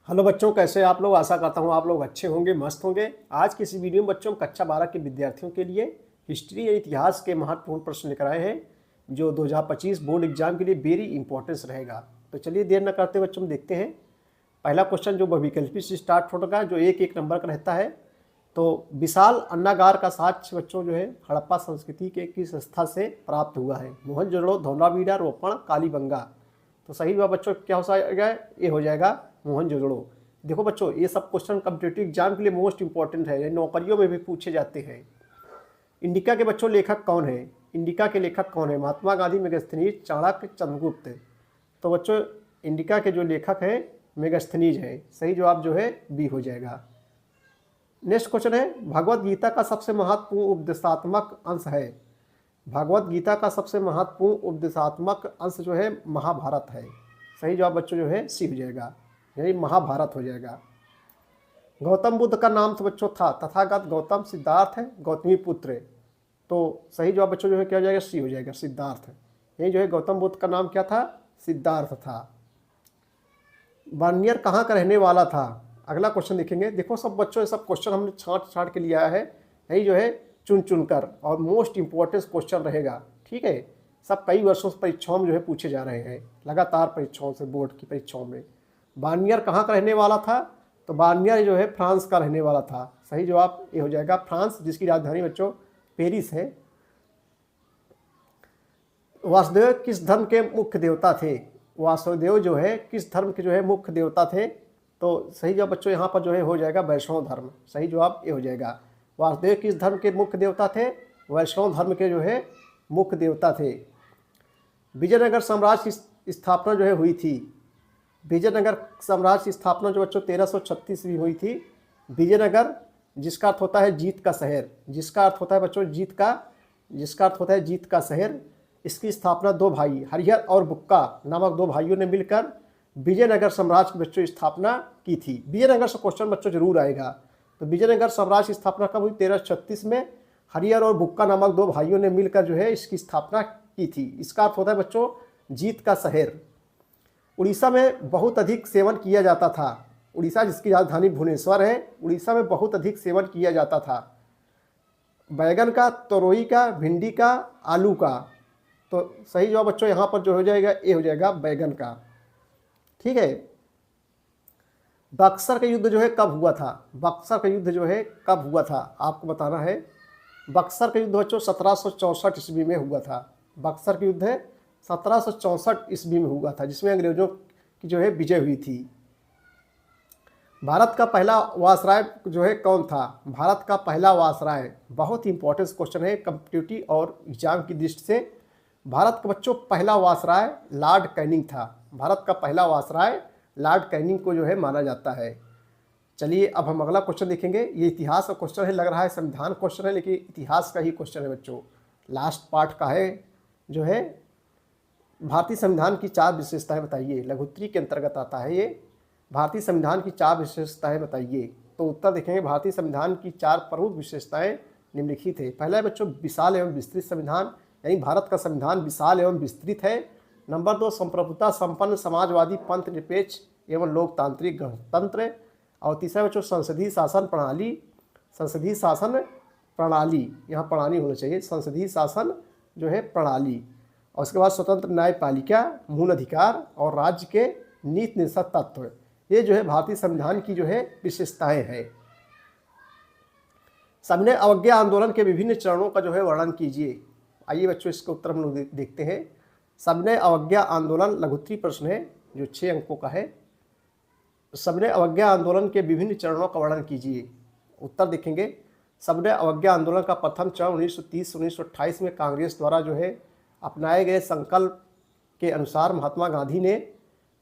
Hello बच्चों, कैसे आप लोग। आशा करता हूँ आप लोग अच्छे होंगे, मस्त होंगे। आज की इस वीडियो में बच्चों कक्षा 12 के विद्यार्थियों के लिए हिस्ट्री या इतिहास के महत्वपूर्ण प्रश्न लेकर आए हैं जो 2025 बोर्ड एग्जाम के लिए वेरी इंपॉर्टेंस रहेगा। तो चलिए देर न करते बच्चों देखते हैं। पहला क्वेश्चन जो बहुविकल्पी से स्टार्ट होगा, जो एक एक नंबर का रहता है। तो विशाल अन्नागार का साक्ष्य बच्चों जो है हड़प्पा संस्कृति के किस संस्था से प्राप्त हुआ है? मोहनजोदड़ो, धौलावीरा, रोपण, कालीबंगा। तो सही जवाब बच्चों क्या हो जाएगा? ये हो जाएगा मोहनजोदड़ो। देखो बच्चों, ये सब क्वेश्चन कॉम्पिटिटिव एग्जाम के लिए मोस्ट इंपॉर्टेंट है, ये नौकरियों में भी पूछे जाते हैं। इंडिका के बच्चों लेखक कौन है? इंडिका के लेखक कौन है? महात्मा गांधी, मेगास्थनीज, चाणक्य, चंद्रगुप्त। तो बच्चों इंडिका के जो लेखक हैं मेगास्थनीज है। सही जवाब जो है बी हो जाएगा। नेक्स्ट क्वेश्चन है, भगवत गीता का सबसे महत्वपूर्ण उपदेशात्मक अंश है। भगवत गीता का सबसे महत्वपूर्ण उपदेशात्मक अंश जो है महाभारत है। सही जवाब बच्चों जो है सी हो जाएगा, यानी महाभारत हो जाएगा। गौतम बुद्ध का नाम तो बच्चों था तथागत गौतम, सिद्धार्थ है, गौतमी पुत्र। तो सही जवाब बच्चों जो है क्या हो जाएगा? सी हो जाएगा, सिद्धार्थ। यही जो है गौतम बुद्ध का नाम क्या था? सिद्धार्थ था। वार्नियर कहाँ का रहने वाला था? अगला क्वेश्चन देखेंगे। देखो सब बच्चों, ये सब क्वेश्चन हमने छांट छांट के लिया है, यही जो है चुन चुन कर, और मोस्ट इंपॉर्टेंट क्वेश्चन रहेगा। ठीक है, सब कई वर्षों से परीक्षाओं में जो है पूछे जा रहे हैं, लगातार परीक्षाओं से, बोर्ड की परीक्षाओं में। वार्नियर कहाँ का रहने वाला था? तो वार्नियर जो है फ्रांस का रहने वाला था। सही जवाब ये हो जाएगा फ्रांस, जिसकी राजधानी बच्चों पेरिस है। वासुदेव किस धर्म के मुख्य देवता थे? वासुदेव जो है किस धर्म के जो है मुख्य देवता थे? तो सही जवाब बच्चों यहाँ पर जो है हो जाएगा वैष्णव धर्म। सही जवाब ये हो जाएगा। वासुदेव किस धर्म के मुख्य देवता थे? वैष्णव धर्म के जो है मुख्य देवता थे। विजयनगर साम्राज्य की स्थापना जो है हुई थी। विजयनगर साम्राज्य की स्थापना जो बच्चों 1336 में हुई थी। विजयनगर जिसका अर्थ होता है जीत का शहर, जिसका अर्थ होता है बच्चों जीत का, जिसका अर्थ होता है जीत का शहर। इसकी स्थापना दो भाई हरिहर और बुक्का नामक दो भाइयों ने मिलकर विजयनगर साम्राज्य की बच्चों स्थापना की थी। विजयनगर से क्वेश्चन बच्चों जरूर आएगा। तो विजयनगर साम्राज्य की स्थापना कब हुई? 1336 में। हरिहर और बुक्का नामक दो भाइयों ने मिलकर जो है इसकी स्थापना की थी। इसका अर्थ होता है बच्चों जीत का शहर। उड़ीसा में बहुत अधिक सेवन किया जाता था। उड़ीसा जिसकी राजधानी भुवनेश्वर है, उड़ीसा में बहुत अधिक सेवन किया जाता था बैगन का, तोरई का, भिंडी का, आलू का। तो सही जवाब बच्चों यहाँ पर जो हो जाएगा ये हो जाएगा बैगन का। ठीक है, बक्सर का युद्ध जो है कब हुआ था? बक्सर का युद्ध जो है कब हुआ था आपको बताना है। बक्सर का युद्ध बच्चों 1764 ईस्वी में हुआ था। बक्सर का युद्ध है 1764 ईस्वी में हुआ था, जिसमें अंग्रेजों की जो है विजय हुई थी। भारत का पहला वायसराय जो है कौन था? भारत का पहला वायसराय बहुत ही इंपॉर्टेंट क्वेश्चन है कॉम्पिटिटिव और एग्जाम की दृष्टि से। भारत का बच्चों पहला वायसराय लॉर्ड कैनिंग था। भारत का पहला वायसराय लॉर्ड कैनिंग को जो है माना जाता है। चलिए अब हम अगला क्वेश्चन देखेंगे। ये इतिहास का क्वेश्चन है, लग रहा है संविधान क्वेश्चन है, लेकिन इतिहास का ही क्वेश्चन है बच्चों। लास्ट पार्ट का है जो है भारतीय संविधान की 4 विशेषताएं बताइए। लघुत्तरी के अंतर्गत आता है ये। भारतीय संविधान की 4 विशेषताएं बताइए। तो उत्तर देखेंगे भारतीय संविधान की 4 प्रमुख विशेषताएं निम्नलिखित है। पहला है बच्चों विशाल एवं विस्तृत संविधान, यानी भारत का संविधान विशाल एवं विस्तृत है। नंबर 2 संप्रभुता संपन्न समाजवादी पंथ निरपेक्ष एवं लोकतांत्रिक गणतंत्र। और तीसरा बच्चों संसदीय शासन प्रणाली। संसदीय शासन प्रणाली, यहाँ प्रणाली होना चाहिए, संसदीय शासन जो है प्रणाली। और उसके बाद स्वतंत्र न्यायपालिका, मूल अधिकार और राज्य के नीति निषेध तत्व। ये जो है भारतीय संविधान की जो है विशेषताएं हैं। सविनय अवज्ञा आंदोलन के विभिन्न चरणों का जो है वर्णन कीजिए। आइए बच्चों इसके उत्तर हम लोग देखते हैं। सविनय अवज्ञा आंदोलन लघुत्तरी प्रश्न है जो 6 अंकों का है। सविनय अवज्ञा आंदोलन के विभिन्न चरणों का वर्णन कीजिए। उत्तर देखेंगे। सविनय अवज्ञा आंदोलन का प्रथम चरण 1930-1928 में कांग्रेस द्वारा जो है अपनाए गए संकल्प के अनुसार महात्मा गांधी ने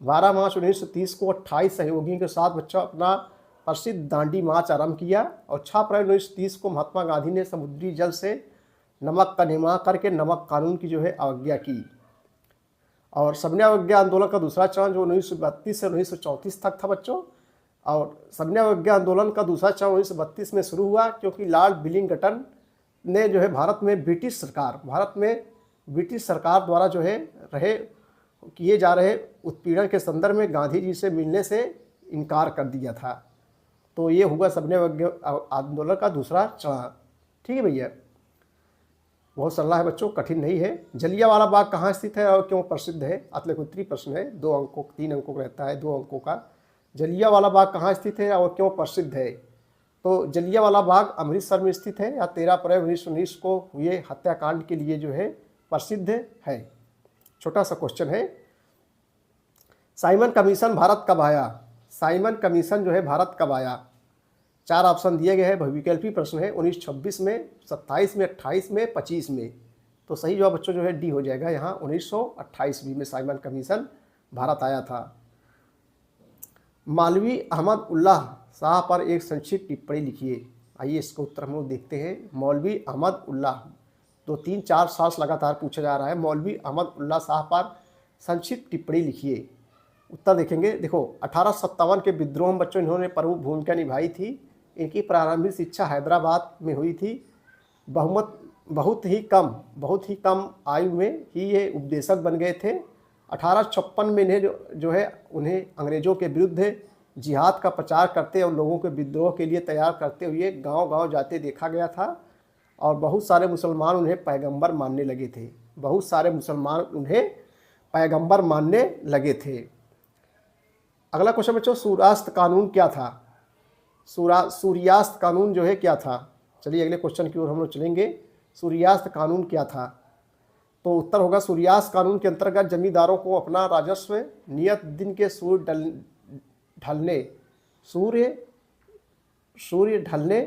12 मार्च 1930 को 28 सहयोगियों के साथ बच्चों अपना प्रसिद्ध दांडी मार्च आरंभ किया। और 6 अप्रैल 1930 को महात्मा गांधी ने समुद्री जल से नमक का निर्माण करके नमक कानून की जो है अवज्ञा की। और सविनय अवज्ञा आंदोलन का दूसरा चरण जो 1932 से 1934 तक था बच्चों। और सविनय अवज्ञा आंदोलन का दूसरा चरण 1932 में शुरू हुआ, क्योंकि लॉर्ड विलिंगटन ने जो है भारत में ब्रिटिश सरकार द्वारा जो है किए जा रहे उत्पीड़न के संदर्भ में गांधी जी से मिलने से इनकार कर दिया था। तो ये हुआ सबने आंदोलन का दूसरा चरण। ठीक है भैया, बहुत सरल है बच्चों, कठिन नहीं है। जलियांवाला बाग कहाँ स्थित है और क्यों प्रसिद्ध है? अतलेखुत्री प्रश्न है, 2 अंकों 3 अंकों का रहता है, 2 अंकों का। जलियांवाला बाग कहाँ स्थित है और क्यों प्रसिद्ध है? तो जलियांवाला बाग अमृतसर में स्थित है या 13 अप्रैल 1919 को हुए हत्याकांड के लिए जो है प्रसिद्ध है। छोटा सा क्वेश्चन है, साइमन कमीशन भारत कब आया? साइमन कमीशन जो है भारत कब आया? 4 ऑप्शन दिए गए हैं, बहुविकल्पी प्रश्न है। 1926 में, 27 में, 28 में, 25 में। तो सही जवाब बच्चों जो है डी हो जाएगा। यहाँ 1928 में साइमन कमीशन भारत आया था। मौलवी अहमद उल्लाह शाह पर एक संक्षिप्त टिप्पणी लिखिए। आइए इसका उत्तर हम लोग देखते हैं। मौलवी अहमद उल्लाह, 2, 3, 4 साल लगातार पूछा जा रहा है। मौलवी अहमद उल्लाह शाह पर संक्षिप्त टिप्पणी लिखिए। उत्तर देखेंगे। देखो, 1857 के विद्रोह में बच्चों इन्होंने प्रमुख भूमिका निभाई थी। इनकी प्रारंभिक शिक्षा हैदराबाद में हुई थी। बहुत ही कम आयु में ही ये उपदेशक बन गए थे। 1856 में इन्हें जो है उन्हें अंग्रेज़ों के विरुद्ध जिहाद का प्रचार करते और लोगों के विद्रोह के लिए तैयार करते हुए गांव-गांव जाते देखा गया था और बहुत सारे मुसलमान उन्हें पैगंबर मानने लगे थे। बहुत सारे मुसलमान उन्हें पैगंबर मानने लगे थे। अगला क्वेश्चन बच्चों, सूर्यास्त कानून क्या था? सूर्यास्त कानून जो है क्या था? चलिए अगले क्वेश्चन की ओर हम लोग चलेंगे। सूर्यास्त कानून क्या था? तो उत्तर होगा, सूर्यास्त कानून के अंतर्गत जमींदारों को अपना राजस्व नियत दिन के सूर्य ढलने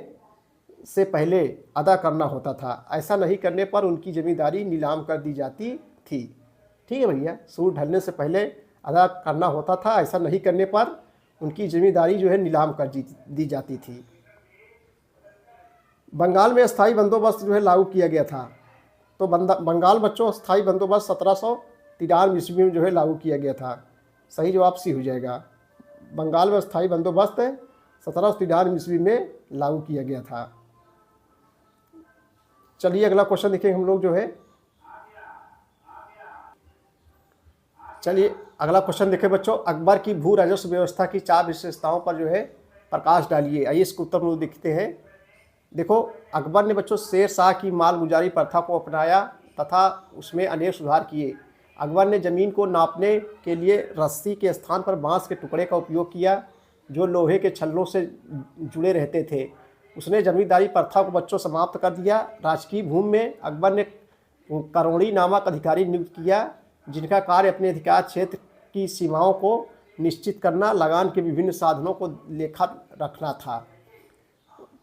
से पहले अदा करना होता था। ऐसा नहीं करने पर उनकी जमींदारी नीलाम कर दी जाती थी। ठीक है भैया, सूर्य ढलने से पहले अदा करना होता था, ऐसा नहीं करने पर उनकी जिम्मेदारी जो है नीलाम कर दी जाती थी। बंगाल में स्थायी बंदोबस्त जो है लागू किया गया था। तो बंगाल बच्चों स्थायी बंदोबस्त 1793 ईस्वी में जो है लागू किया गया था। सही जवाब सी हो जाएगा। बंगाल में स्थायी बंदोबस्त 1793 ईस्वी में लागू किया गया था। चलिए अगला क्वेश्चन देखेंगे हम लोग जो है। चलिए अगला क्वेश्चन देखें बच्चों, अकबर की भू राजस्व व्यवस्था की 4 विशेषताओं पर जो है प्रकाश डालिए। आइए इसके उत्तर हम लोग देखते हैं। देखो, अकबर ने बच्चों शेर शाह की मालगुजारी प्रथा को अपनाया तथा उसमें अनेक सुधार किए। अकबर ने ज़मीन को नापने के लिए रस्सी के स्थान पर बांस के टुकड़े का उपयोग किया जो लोहे के छल्लों से जुड़े रहते थे। उसने जमींदारी प्रथा को बच्चों समाप्त कर दिया। राजकीय भूमि में अकबर ने करोड़ी नामक अधिकारी नियुक्त किया जिनका कार्य अपने अधिकार क्षेत्र की सीमाओं को निश्चित करना, लगान के विभिन्न साधनों को लेखा रखना था।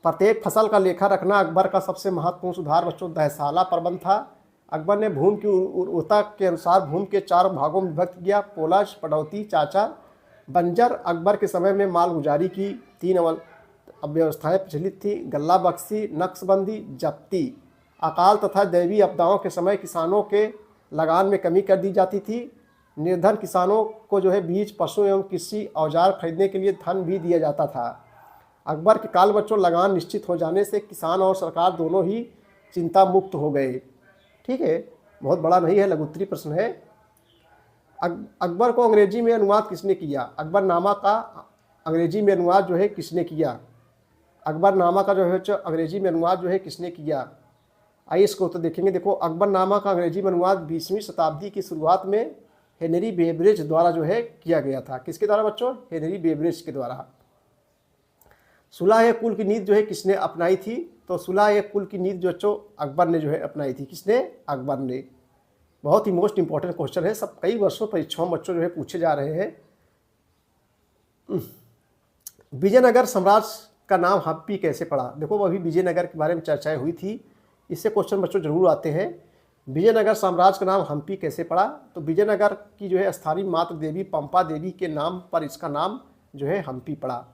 प्रत्येक फसल का लेखा रखना अकबर का सबसे महत्वपूर्ण सुधार बच्चों दहसाला प्रबंध था। अकबर ने भूमि की उर्वरता के अनुसार भूमि के 4 भागों में विभक्त किया। पोलश, पड़ौती, चाचा, बंजर। अकबर के समय में मालगुजारी की 3 अव्यवस्थाएँ प्रचलित थी: गल्ला बख्शी, नक्शबंदी, जब्ती। अकाल तथा दैवीय आपदाओं के समय किसानों के लगान में कमी कर दी जाती थी। निर्धन किसानों को जो है बीज, पशु एवं कृषि औजार खरीदने के लिए धन भी दिया जाता था। अकबर के काल बच्चों लगान निश्चित हो जाने से किसान और सरकार दोनों ही चिंता मुक्त हो गए। ठीक है, बहुत बड़ा नहीं है, लघुत्तरी प्रश्न है। अकबर को अंग्रेजी में अनुवाद किसने किया? अकबरनामा का अंग्रेजी में अनुवाद जो है किसने किया? अकबरनामा का जो है अंग्रेजी में अनुवाद जो है किसने किया? आइए इसको तो देखेंगे। देखो, अकबरनामा का अंग्रेजी में अनुवाद 20वीं शताब्दी की शुरुआत में हेनरी बेवरेज द्वारा जो है किया गया था। किसके द्वारा बच्चों? हेनरी बेवरेज के द्वारा। सुलह कुल की नीति जो है किसने अपनाई थी? तो सुलह कुल की नीति जो बच्चों अकबर ने जो है अपनाई थी। किसने? अकबर ने। बहुत ही मोस्ट इंपॉर्टेंट क्वेश्चन है, सब कई वर्षों परीक्षाओं बच्चों जो है पूछे जा रहे हैं। विजयनगर साम्राज्य का नाम हम्पी कैसे पड़ा? देखो, अभी विजयनगर के बारे में चर्चाएं हुई थी, इससे क्वेश्चन बच्चों जरूर आते हैं। विजयनगर साम्राज्य का नाम हम्पी कैसे पड़ा? तो विजयनगर की जो है स्थानीय मातृ देवी पंपा देवी के नाम पर इसका नाम जो है हम्पी पड़ा।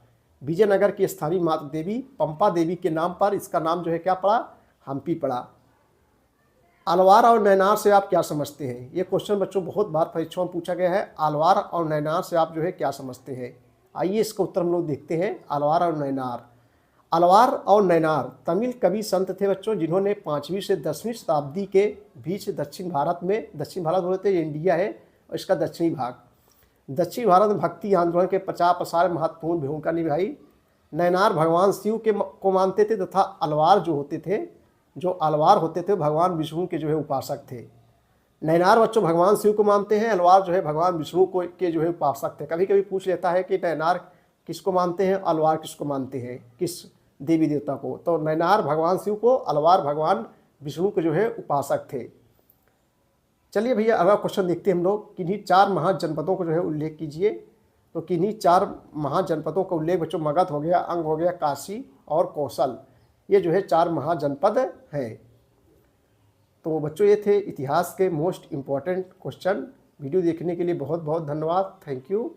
विजयनगर की स्थानीय मातृ देवी पंपा देवी के नाम पर इसका नाम जो है क्या पड़ा? हम्पी पड़ा। अलवार और नैनार से आप क्या समझते हैं? ये क्वेश्चन बच्चों बहुत बार परीक्षाओं में पूछा गया है। अलवार और नैनार से आप जो है क्या समझते हैं? आइए इसका उत्तर हम लोग देखते हैं। अलवार और नैनार। अलवार और नैनार तमिल कवि संत थे बच्चों जिन्होंने 5वीं से 10वीं शताब्दी के बीच दक्षिण भारत बोलते हैं, इंडिया है और इसका दक्षिणी भाग दक्षिण भारत में भक्ति आंदोलन के प्रचार प्रसार में महत्वपूर्ण भूमिका निभाई। नैनार भगवान शिव को मानते थे तथा अलवार जो होते थे भगवान विष्णु के जो है उपासक थे। नैनार बच्चों भगवान शिव को मानते हैं, अलवार जो है भगवान विष्णु को के जो है उपासक थे। कभी कभी पूछ लेता है कि नैनार किसको मानते हैं, अलवार किसको मानते हैं, किस देवी देवता को। तो नैनार भगवान शिव को, अलवार भगवान विष्णु के जो है उपासक थे। चलिए भैया अगला क्वेश्चन देखते हैं हम लोग। किन्हीं 4 महाजनपदों को जो है उल्लेख कीजिए। तो किन्हीं 4 महाजनपदों का उल्लेख बच्चों मगध हो गया, अंग हो गया, काशी और कौशल, ये जो है 4 महाजनपद हैं। तो बच्चों ये थे इतिहास के मोस्ट इम्पॉर्टेंट क्वेश्चन। वीडियो देखने के लिए बहुत बहुत धन्यवाद। Thank you.